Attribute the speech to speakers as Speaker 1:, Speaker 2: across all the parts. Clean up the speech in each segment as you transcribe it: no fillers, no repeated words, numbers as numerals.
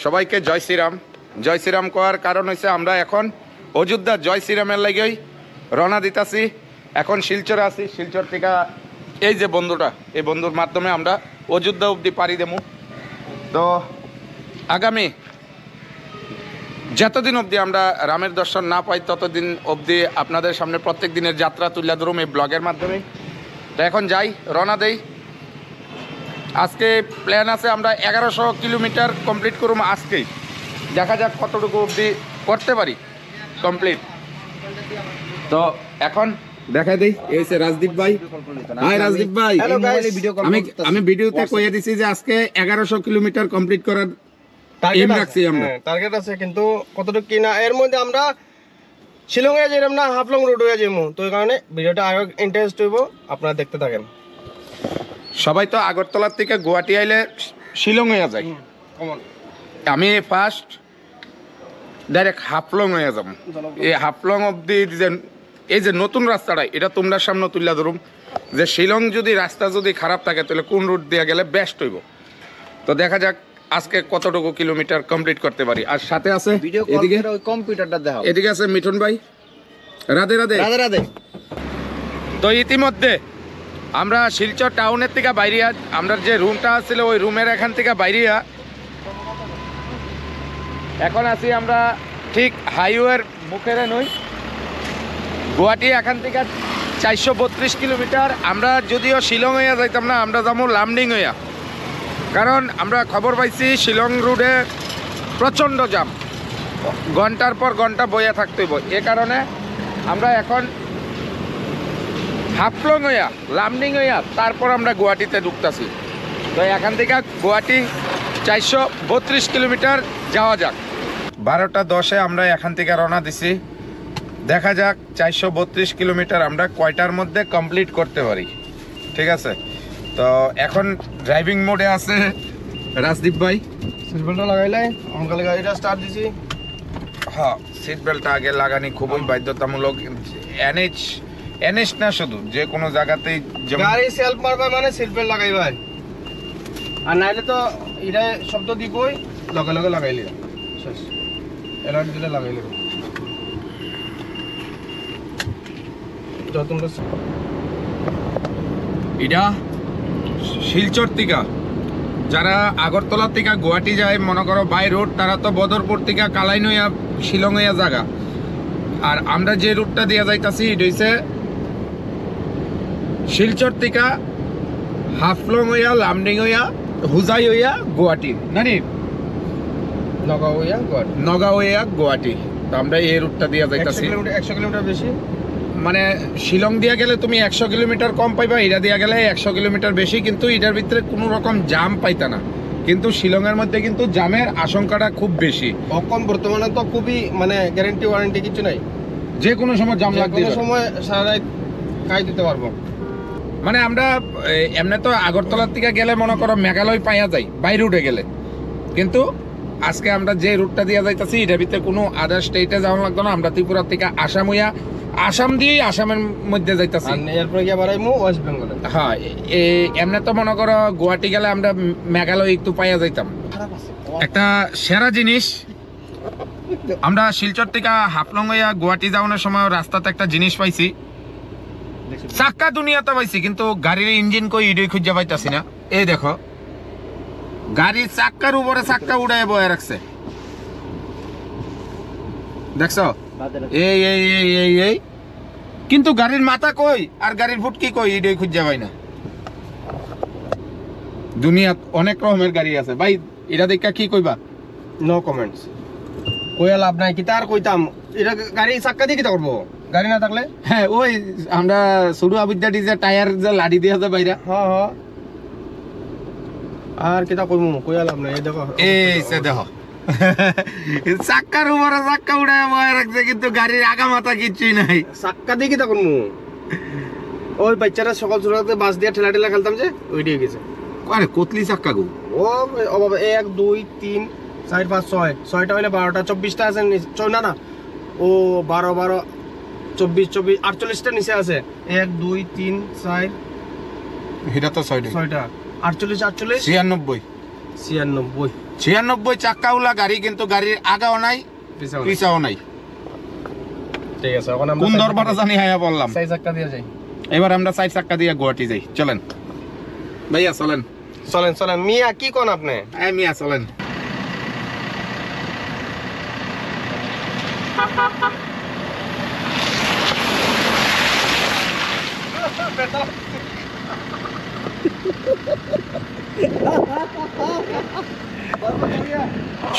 Speaker 1: সবাইকে জয় শ্রীরাম। জয় শ্রীরাম করার কারণ হচ্ছে আমরা এখন অযোধ্যা জয় শ্রীরামের লাগেই রওনা দিতেছি। এখন শিলচরে আছি, শিলচর থেকে এই যে বন্ধুটা, এই বন্ধুর মাধ্যমে আমরা অযোধ্যা অবধি পাড়ি দেবো। তো আগামী যতদিন অবধি আমরা রামের দর্শন না পাই ততদিন অবধি আপনাদের সামনে প্রত্যেক দিনের যাত্রা তুলে ধরুম এই ব্লগের মাধ্যমে। তো এখন যাই, রওনা দেই। আজকে প্ল্যান আছে আমরা 1100 কিলোমিটার কমপ্লিট করুম আজকেই। দেখা যাক কতটুকু অবধি করতে পারি কমপ্লিট। তো এখন দেখাই দিই, এই যে রাজদীপ ভাই। হাই রাজদীপ ভাই, আমি ভিডিওতে কইয়ে দিছি যে আজকে 1100 কিলোমিটার কমপ্লিট করার টার্গেট রাখছি আমরা।
Speaker 2: টার্গেট আছে কিন্তু কতটুকু কিনা এর মধ্যে আমরা শিলংয়ে যেরকম না হাফলং রোড হয়ে যাবো, তো এই কারণে ভিডিওটা আরো ইন্টারেস্ট হইব, আপনারা দেখতে থাকেন।
Speaker 1: সবাই তো আগরতলার থেকে গুয়াহাটি আইলে শিলং হয়ে যায়, আমি ফার্স্ট ডাইরেক্ট হাফলং হয়ে যাব। এই হাফলং অবধি যে এই যে নতুন রাস্তাটা, এটা তোমরা সামনে তুলে ধরুম যে শিলং যদি রাস্তা যদি খারাপ থাকে তাহলে কোন রুট দিয়ে গেলে বেস্ট হইব। তো দেখা যাক আজকে কতটুকু কিলোমিটার কমপ্লিট করতে পারি। আর সাথে আছে এদিকে
Speaker 2: কম্পিউটারটা দেখাও,
Speaker 1: এদিকে আছে মিঠুন ভাই। রাধে রাধে
Speaker 2: রাধে রাধে।
Speaker 1: তো ইতিমধ্যে আমরা শিলচর টাউনের থেকে বাইরিয়া, আমরা যে রুমটা ছিল ওই রুমের এখান থেকে বাইরিয়া এখন আছি আমরা ঠিক হাইওয়ের মুখের নই। গুয়াহাটি এখান থেকে 432 কিলোমিটার। আমরা যদিও শিলং হইয়া যাইতাম না, আমরা যাবো লামডিং হইয়া, কারণ আমরা খবর পাইছি শিলং রোডে প্রচণ্ড জাম, ঘন্টার পর ঘন্টা বইয়া থাকতে হইব। এ কারণে আমরা এখন হাফলং হইয়া লামডিং হইয়া তারপর আমরা গুয়াহাটিতে ঢুকতেছি। তো এখান থেকে গুয়াহাটি 432 কিলোমিটার যাওয়া যাক। 12:10 আমরা এখান থেকে রওনা দিছি। দেখা যাক 432 কিলোমিটার আমরা কয়টার মধ্যে কমপ্লিট করতে পারি। ঠিক আছে, তো এখন ড্রাইভিং মোডে আছে রাজদীপ ভাই।
Speaker 2: সিট বেল্টটা লাগাইলে আমাকে গাড়িটা স্টার্ট দিছি।
Speaker 1: হ্যাঁ, সিট বেল্টটা আগে লাগানি খুবই বাধ্যতামূলক। এনএইচ না, শুধু যে কোনো জায়গাতেই
Speaker 2: গাড়ি সেলফ মারবা মানে সিট বেল্ট লাগাইবাই, আর নাইলে তো এটা শব্দ দিবই, লগে লগে লাগাইলে শেষ। অ্যালার্ট দিলে লাগাইলে তো তোমরা
Speaker 1: এটা শিলচর থেকে যারা আগরতলা থেকে গুয়াহাটি যায়, মনে করো বাই রোড, তারা তো বদরপুর থেকে কালাইন হইয়া শিলং হইয়া জায়গা। আর আমরা যে রুটটা দিয়ে যাইতাছি এটা হইছে শিলচর থেকে হাফলং হইয়া লামডিং হইয়া হুজাই হইয়া গুয়াহাটি, নানি
Speaker 2: নগাঁও হইয়া গুয়াহাটি,
Speaker 1: নগাঁও হইয়া গুয়াহাটি। তো আমরা এই রুটটা দিয়ে যাইতাছি।
Speaker 2: 100 কিলোমিটার বেশি,
Speaker 1: মানে শিলং দিয়া গেলে তুমি 100 কিলোমিটার কম পাইবা, এটা দিয়া গেলে 100 কিলোমিটার বেশি, কিন্তু এটার ভিতরে কোনো রকম জাম পাইতা না। কিন্তু শিলংয়ের মধ্যে কিন্তু জামের আশঙ্কাটা খুব বেশি।
Speaker 2: এখন বর্তমানে তো খুবই মানে গ্যারান্টি ওয়ারেন্টি কিছু নাই,
Speaker 1: যে কোনো সময় জাম লাগবে,
Speaker 2: কোনো সময় সারা রাত কাজ দিতে পারবো।
Speaker 1: মানে আমরা এমনি তো আগরতলার থেকে গেলে মনে করো মেঘালয় পাইয়া যাই বাই রুটে গেলে, কিন্তু আজকে আমরা যে রুটটা দিয়ে যাইতাছি এটার ভিতরে কোনো আদার স্টেটে যাওয়া লাগতো না। আমরা ত্রিপুরা থেকে আসাম হইয়া, আসাম দিয়েই আসামের মধ্যে যাইতাছি,
Speaker 2: এরপরে গিয়ে বাড়াইমু ওয়েস্ট বেঙ্গলে।
Speaker 1: হ্যাঁ, এমনি তো মনে করো গুয়াহাটি গেলে আমরা মেঘালয় একটু পাইয়া যাইতাম। একটা সেরা জিনিস, আমরা শিলচর থেকে হাফলং হইয়া গুয়াহাটি যাওয়ানোর সময় রাস্তাতে একটা জিনিস পাইছি, চাক্কা দুনিয়াতে পাইছি, কিন্তু গাড়ির ইঞ্জিন কই ইডই খুঁজে পাইতাছি না। এই দেখো, গাড়ির চাক্কার উপরে চাক্কা উড়াই বয়ে রাখছে, দেখছো? এই এই এই এই এই কিন্তু গাড়ির মাথা কই আর গাড়ির ফুটকি কই ইডই খুঁজে পাই না। দুনিয়াত অনেক রকমের গাড়ি আছে ভাই, এটা দেখা কি কইবা?
Speaker 2: নো কমেন্টস, কইয়া লাভ নাই। কিতা আর কইতাম, এটা গাড়ি চাক্কা দিয়ে কিতা করবো গাড়ি না থাকলে?
Speaker 1: হ্যাঁ, ওই আমরা শুরু আবিদ্যাটি যে টায়ার যে লাড়ি দিয়ে আছে বাইরা।
Speaker 2: হ্যাঁ হ্যাঁ, আর কিতা কইমু, কইয়া লাভ নাই। এই দেখো,
Speaker 1: এই সে দেখো চাক্কার উপরে চাক্কা উড়ায় বয়ে রাখছে, কিন্তু গাড়ির আগা মাথা কিচ্ছুই নাই।
Speaker 2: চাক্কা দিয়ে কিতা করবো? ওই বাচ্চারা সকাল সকালে বাস দিয়ে ঠেলা ঠেলা খেলতাম যে, ওই দিয়ে গেছে।
Speaker 1: আরে কতলি চাক্কা গো?
Speaker 2: ও বাবা, 1 2 3 4 5 6 6টা হইলে 12টা, 24টা আছে না না, ও 12 12 24 24 48টা নিচে আছে 1 2 3 4
Speaker 1: এটা তো 6টা
Speaker 2: 6টা 48 48
Speaker 1: 96
Speaker 2: 96
Speaker 1: 96 চাকাওয়ালা গাড়ি, কিন্তু গাড়ির আগাও নাই পিছাও নাই।
Speaker 2: ঠিক আছে, এখন আমরা
Speaker 1: কোন দরবারে জানি হায়া বললাম।
Speaker 2: 6 চাকা দিয়ে যাই।
Speaker 1: এবার আমরা 4 চাকা দিয়ে গুয়াহাটি যাই, চলেন ভাইয়া চলেন।
Speaker 2: চলেন চলেন মিয়া, কি কোন আপনি?
Speaker 1: এই মিয়া চলেন।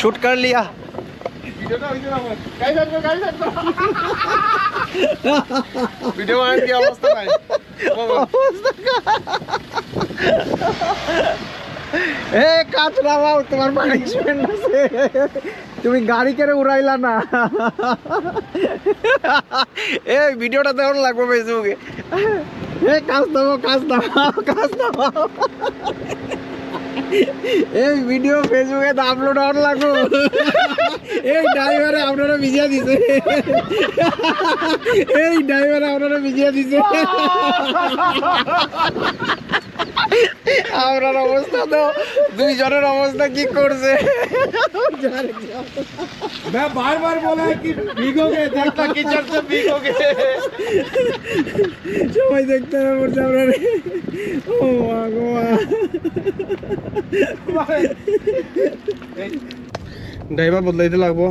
Speaker 2: शूट कर लिया। ভিডিও বানানোর কি অবস্থা ভাই? এ কাজ নামাও, তোমার পানিশমেন্ট আছে। তুমি গাড়ি কেড়ে উড়াইলা না। এই ভিডিওটা দেওয়ার লাগবে ফেসবুকে। এ কাজ নামাও, কাজ নামাও, কাজ নামাও। এই ভিডিও ফেসবুকে আপলোড হওয়ার লাগবে। এই ড্রাইভারে আপনারা ভিজিয়ে দিছে। এই ড্রাইভারে আপনারা ভিজিয়ে দিছে। আপনার অবস্থা তো, দুইজনের অবস্থা কি করছে।
Speaker 1: বারবার বলে কি ভিগোগে, দেখটা কিচার সে ভিগোগে।
Speaker 2: সবাই দেখতে পড়ছে আপনার। ও ভগবান, ড্রাইভার বদলাইতে লাগবো।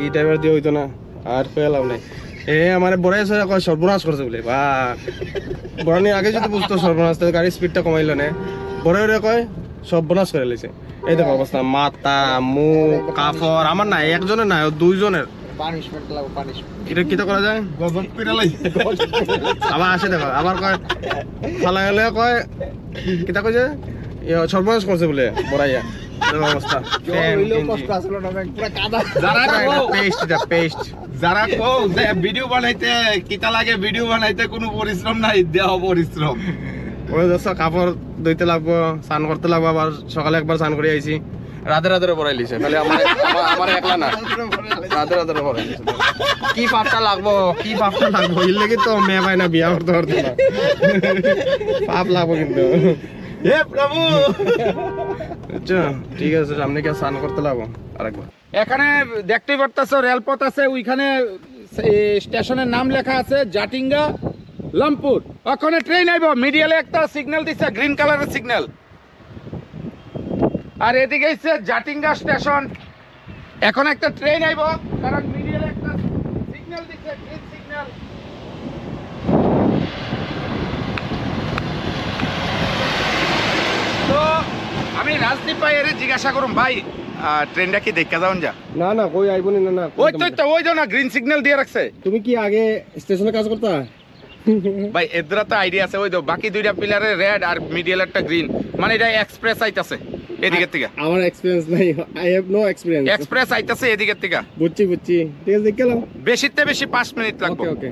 Speaker 2: এই ড্রাইভার দিয়ে হইতো না, আর পেলাম নাই। এ আমার বড় কয় সর্বনাশ করছে বলে। বা বড়ানি আগে যদি বুঝতো সর্বনাশ, তাহলে গাড়ির স্পিডটা কমাইল না। বড় কয় সর্বনাশ করে লেছে। এই দেখো অবস্থা, মাথা মুখ কাপড় আমার নাই, একজনের নাই, দুইজনের। এটা কিটা করা যায়? আবার আসে দেখো, আবার কয় ফালা গেলে কয় কিটা কইছে সর্বনাশ করছে বলে বড়াইয়া। অবস্থা
Speaker 1: যারা কও যে ভিডিও বানাইতে কিতা লাগে, ভিডিও বানাইতে কোনো পরিশ্রম নাই, দেহ পরিশ্রম।
Speaker 2: কাপড় ধুইতে লাগবো, স্নান করতে লাগবো, আবার সকালে একবার স্নান করে আইছি। রাতে রাতে পড়াই লিছে, খালি আমার একলা না, রাতে রাতে পড়াই লিছে। কি পাপটা লাগবো, কি পাপটা লাগবো, এর লেগে তো মেয়ে পাই না, বিয়া করতে পারতো না। পাপ লাগবো কিন্তু।
Speaker 1: হে প্রভু,
Speaker 2: আচ্ছা ঠিক আছে, সামনে গিয়ে স্নান করতে লাগবো আরেকবার।
Speaker 1: এখানে দেখতেই পারতেছো রেলপথ আছে, ওইখানে স্টেশনের নাম লেখা আছে জাটিঙ্গা লামপুর। ওখানে ট্রেন আইব, মিডিয়ালে একটা সিগন্যাল দিচ্ছে, গ্রিন কালারের সিগন্যাল। আর এদিকে হচ্ছে জাটিঙ্গা স্টেশন। এখন একটা ট্রেন আইব, কারণ মিডিয়ালে একটা সিগন্যাল দিচ্ছে, গ্রিন সিগন্যাল। তো আমি রাজদীপ ভাইয়ের জিজ্ঞাসা করুন, ভাই ট্রেনটা কি দেখা যাওন যা?
Speaker 2: না না কই আইব না। না
Speaker 1: ওই তো ওই না গ্রিন সিগন্যাল দিয়ে রাখছে।
Speaker 2: তুমি কি আগে স্টেশনে কাজ করতা?
Speaker 1: ভাই এদরা তো আইডিয়া আছে, ওই তো বাকি দুইটা পিলারে রেড আর মিডিয়াল একটা গ্রিন, মানে এটা এক্সপ্রেস আইতাছে এদিকের থেকে।
Speaker 2: আমার এক্সপেরিয়েন্স নাই, I have no experience.
Speaker 1: Express আইতাছে এদিকের থেকে।
Speaker 2: বুঝছি বুঝছি, ঠিক আছে দেখলাম।
Speaker 1: বেশিতে বেশি 5 মিনিট লাগবে।
Speaker 2: ওকে ওকে।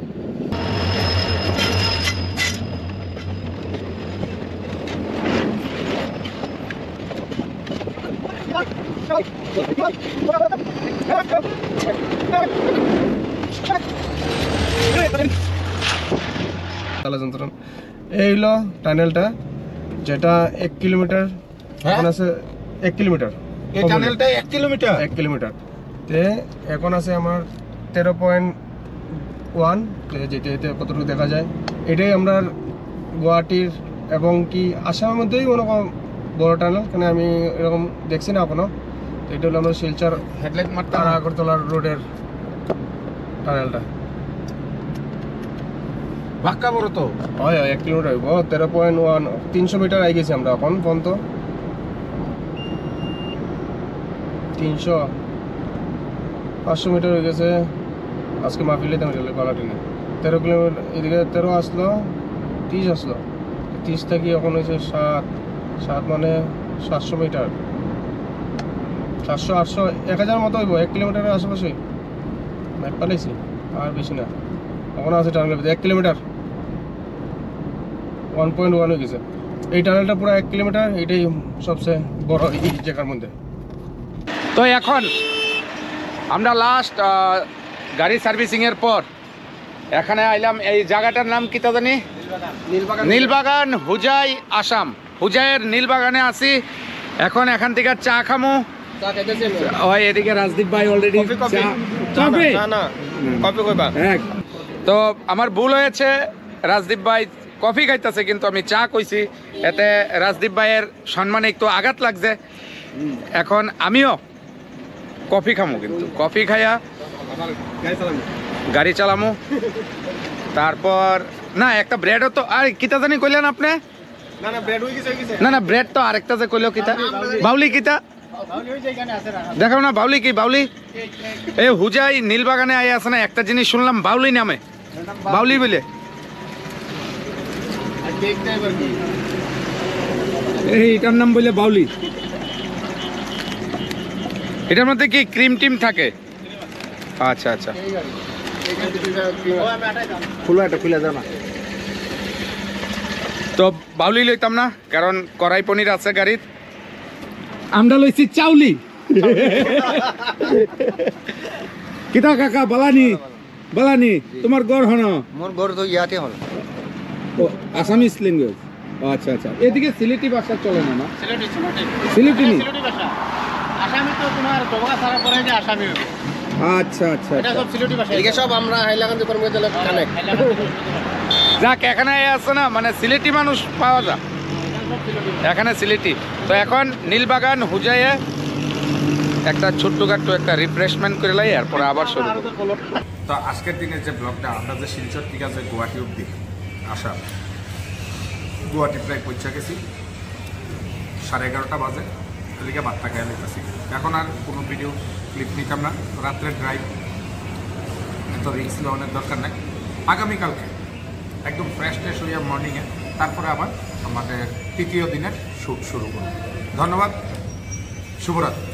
Speaker 2: এই হলো টানেলটা, যেটা 1 কিলোমিটার এখন আছে। 1 কিলোমিটার
Speaker 1: এই টানেলটা 1 কিলোমিটার।
Speaker 2: 1 কিলোমিটার তে এখন আছে আমার 13.1। যেতে যেতে কতটুকু দেখা যায়, এটাই আমরা গুয়াহাটির এবং কি আসামের মধ্যেই মনে কম বড় টানেল, কেন আমি এরকম দেখছি না এখনো। এটা হলো আমরা শিলচর
Speaker 1: হেডলাইট মারতে
Speaker 2: আর আগরতলার রোডের টানেলটা।
Speaker 1: বাক্কা বড় তো
Speaker 2: হয় 1 কিলোমিটার হইব। 13.1, 300 মিটার আই গেছি আমরা এখন পর্যন্ত। 300 500 মিটার হয়ে গেছে আজকে মাহফিলে তেমন চলে পালাটিনে। 13 কিলোমিটার এদিকে 13 আসলো, 30 আসলো, 30 থেকে এখন হয়েছে 7 মানে 700 মিটার, 700 800 1000 মতো হইব 1 কিলোমিটারের আশেপাশে। ম্যাপ পালাইছি, আর বেশি না। এখন আছে টানেলের 1 কিলোমিটার 1.1 হয়ে গেছে। এই টানেলটা পুরো 1 কিলোমিটার, এটাই সবচেয়ে বড় এই জায়গার মধ্যে।
Speaker 1: তো এখন আমরা লাস্ট গাড়ি সার্ভিসিং এর পর এখানে আইলাম, এই জায়গাটার নাম কি তা জানি, নীলবাগান হুজাই আসাম। হুজাইয়ের নীলবাগানে আছি এখন। এখান থেকে চা খামো। ওই এদিকে রাজদীপ ভাই অলরেডি তো আমার ভুল হয়েছে, রাজদীপ ভাই কফি খাইতেছে কিন্তু আমি চা কইছি, এতে রাজদীপ ভাইয়ের সম্মানে একটু আঘাত লাগছে। এখন আমিও কফি খামো, কিন্তু কফি খাইয়া গাড়ি চালামো। তারপর না একটা ব্রেডও তো, আর কিতা জানি কইলেন আপনি? না না ব্রেড তো আরেকটা যে কইলো কিতা, বাউলি কিতা দেখাও না, বাউলি কি বাউলি? এই হুজাই নীলবাগানে আই আছে না, একটা জিনিস শুনলাম বাউলি নামে, বাউলি বলে এটার নাম বলে বাউলি। এটার মধ্যে কি ক্রিম টিম থাকে? আচ্ছা আচ্ছা, তো বাউলি লইতাম না, কারণ কড়াই পনির আছে গাড়ির। আমরা লইছি চাউলি। কিতা কাকা বালানি বালানি তোমার গড় হন?
Speaker 3: মোর ঘর তো ইয়াতে হল।
Speaker 1: ও আসামিস ল্যাঙ্গুয়েজ। আচ্ছা আচ্ছা, এদিকে সিলেটি ভাষা চলে না? না সিলেটি নি,
Speaker 3: আসামি তো তোমার দোয়া সারা করে যে আসামি হবে।
Speaker 1: আচ্ছা আচ্ছা,
Speaker 3: এটা সব সিলেটি ভাষা। এদিকে সব আমরা হাইলাকান্দি কর্মচারী কানেক্ট।
Speaker 1: যাক এখানে আছে না, মানে সিলেটি মানুষ পাওয়া যায় এখানে, সিলেটি। তো এখন নীলবাগান হুজাইয়ে একটা ছোট্টখাট্টো একটা রিফ্রেশমেন্ট করে লাই, এরপরে আবার শুরু। তো আজকের দিনের যে ব্লগটা, আমরা যে শিলচর থেকে যে গুয়াহাটি অব্দি আসা, গুয়াহাটি প্রায় পৌঁছে গেছি, 11:30 বাজে। এদিকে বার্তা খেয়ে নিতেছি। এখন আর কোনো ভিডিও ক্লিপ নিতাম না, রাত্রে ড্রাইভ এত রিক্স নেওয়ার দরকার নাই। আগামীকালকে একদম ফ্রেশ ট্রেশ হইয়া মর্নিংয়ে তারপরে আবার আমাদের তৃতীয় দিনের শ্যুট শুরু করব। ধন্যবাদ, শুভরাত্রি।